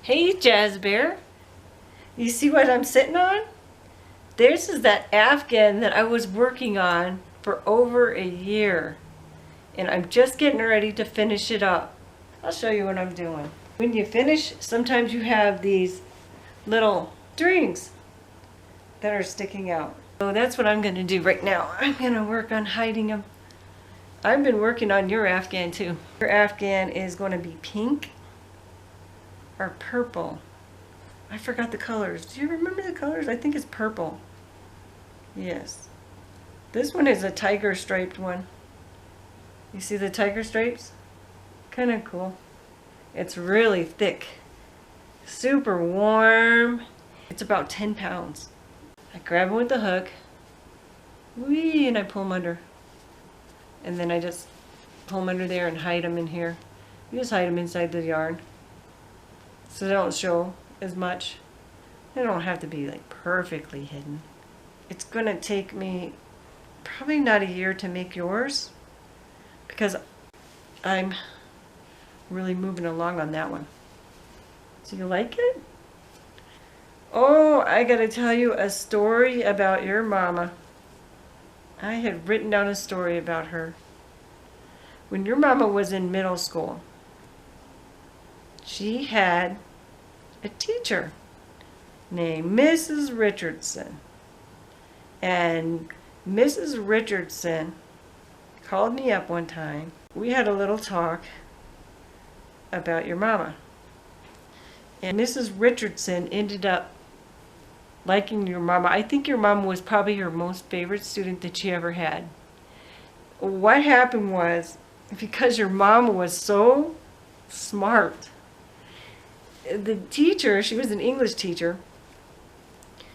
Hey JAZBEAR, you see what I'm sitting on? This is that Afghan that I was working on for over a year. And I'm just getting ready to finish it up. I'll show you what I'm doing. When you finish, sometimes you have these little strings that are sticking out. So that's what I'm going to do right now. I'm going to work on hiding them. I've been working on your Afghan too. Your Afghan is going to be pink or purple. I forgot the colors. Do you remember the colors? I think it's purple. Yes. This one is a tiger striped one. You see the tiger stripes? Kind of cool. It's really thick. Super warm. It's about 10 pounds. I grab it with the hook. Whee, and I pull them under. And then I just pull them under there and hide them in here. You just hide them inside the yarn so they don't show as much. They don't have to be like perfectly hidden. It's gonna take me probably not a year to make yours because I'm really moving along on that one. So you like it? Oh, I gotta tell you a story about your mama. I had written down a story about her. When your mama was in middle school, she had a teacher named Mrs. Richardson. And Mrs. Richardson called me up one time. We had a little talk about your mama. And Mrs. Richardson ended up liking your mama. I think your mama was probably her most favorite student that she ever had. What happened was, because your mama was so smart, the teacher, she was an English teacher,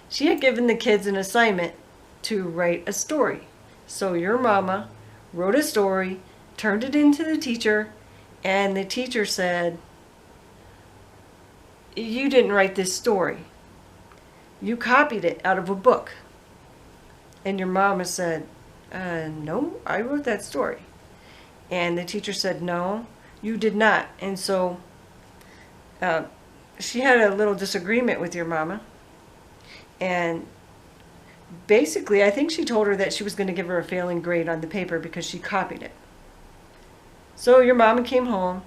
she had given the kids an assignment to write a story. So your mama wrote a story, turned it into the teacher, and the teacher said, "You didn't write this story. You copied it out of a book." And your mama said, "No, I wrote that story." And the teacher said, "No, you did not." And so she had a little disagreement with your mama. And basically, I think she told her that she was going to give her a failing grade on the paper because she copied it. So your mama came home.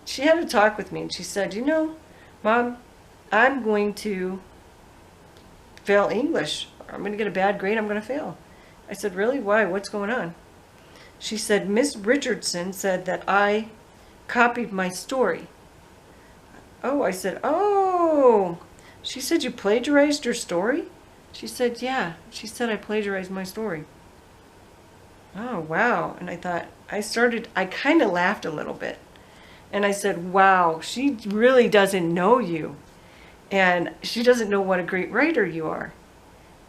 She had a talk with me and she said, "You know, Mom, I'm going to fail English. I'm going to get a bad grade. I'm going to fail." I said, "Really? Why? What's going on?" She said, "Miss Richardson said that I copied my story." Oh, I said, "Oh." She said, "You plagiarized your story?" She said, "Yeah." She said, "I plagiarized my story." Oh, wow. And I thought, I kind of laughed a little bit. And I said, "Wow, she really doesn't know you. And she doesn't know what a great writer you are."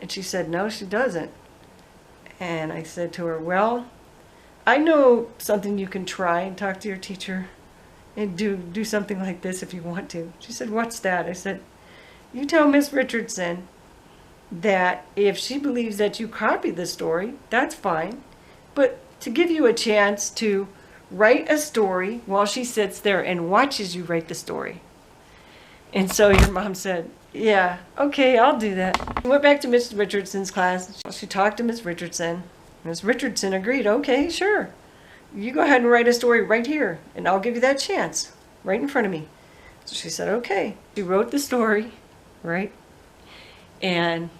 And she said, "No, she doesn't." And I said to her, "Well, I know something you can try and talk to your teacher and do something like this if you want to." She said, "What's that?" I said, "You tell Miss Richardson that if she believes that you copied the story, that's fine. But to give you a chance to write a story while she sits there and watches you write the story." And so your mom said, "Yeah, okay, I'll do that." We went back to Miss Richardson's class. She talked to Miss Richardson. Miss Richardson agreed, "Okay, sure. You go ahead and write a story right here, and I'll give you that chance right in front of me." So she said, "Okay." She wrote the story, right? And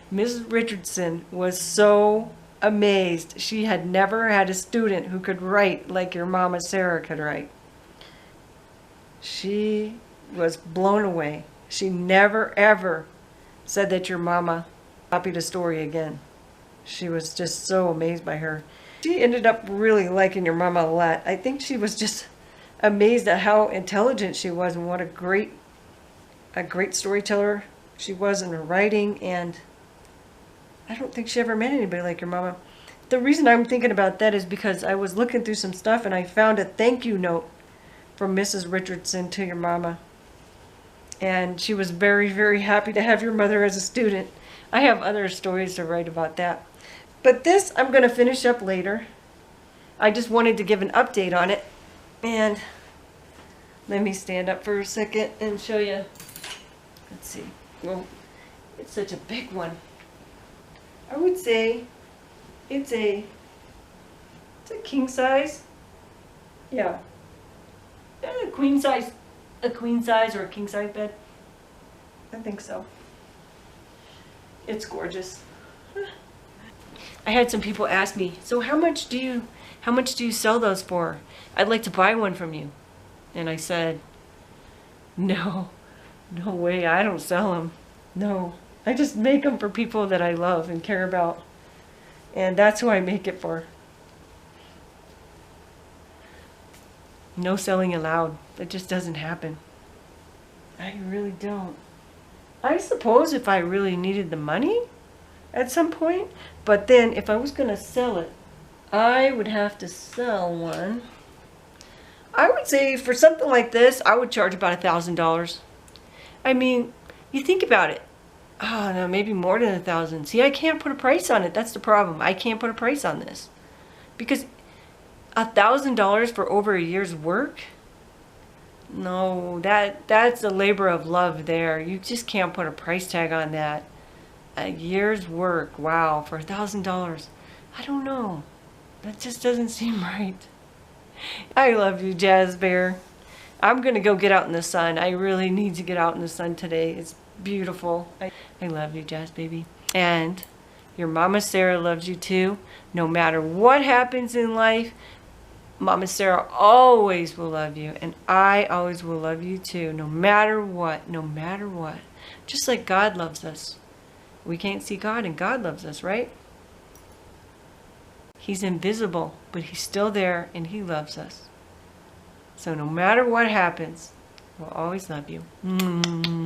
Miss Richardson was so amazed. She had never had a student who could write like your mama Sarah could write. She was blown away. She never ever said that your mama copied a story again. She was just so amazed by her. She ended up really liking your mama a lot. I think she was just amazed at how intelligent she was and what a great storyteller she was in her writing. And I don't think she ever met anybody like your mama. The reason I'm thinking about that is because I was looking through some stuff and I found a thank you note from Mrs. Richardson to your mama. And she was very, very happy to have your mother as a student. I have other stories to write about that. But this I'm going to finish up later. I just wanted to give an update on it. And Let me stand up for a second and show you. Let's see. Well, it's such a big one. I would say it's a king size. Yeah. A queen size or a king size bed. I think so. It's gorgeous. I had some people ask me, so how much do you sell those for? I'd like to buy one from you. And I said, no way, I don't sell them. No, I just make them for people that I love and care about. And that's who I make it for. No selling allowed. It just doesn't happen. I really don't. I suppose if I really needed the money at some point, but then if I was going to sell it, I would have to sell one. I would say for something like this, I would charge about $1,000. I mean, you think about it. Oh no, maybe more than 1,000. See, I can't put a price on it. That's the problem. I can't put a price on this because $1,000 for over a year's work. No, that's a labor of love there. You just can't put a price tag on that. A year's work, wow, for $1,000. I don't know. That just doesn't seem right. I love you, JAZBEAR. I'm going to go get out in the sun. I really need to get out in the sun today. It's beautiful. I love you, Jazz baby. And your Mama Sarah loves you too. No matter what happens in life, Mama Sarah always will love you. And I always will love you too. No matter what. No matter what. Just like God loves us. We can't see God and God loves us, right? He's invisible, but He's still there and He loves us. So no matter what happens, we'll always love you.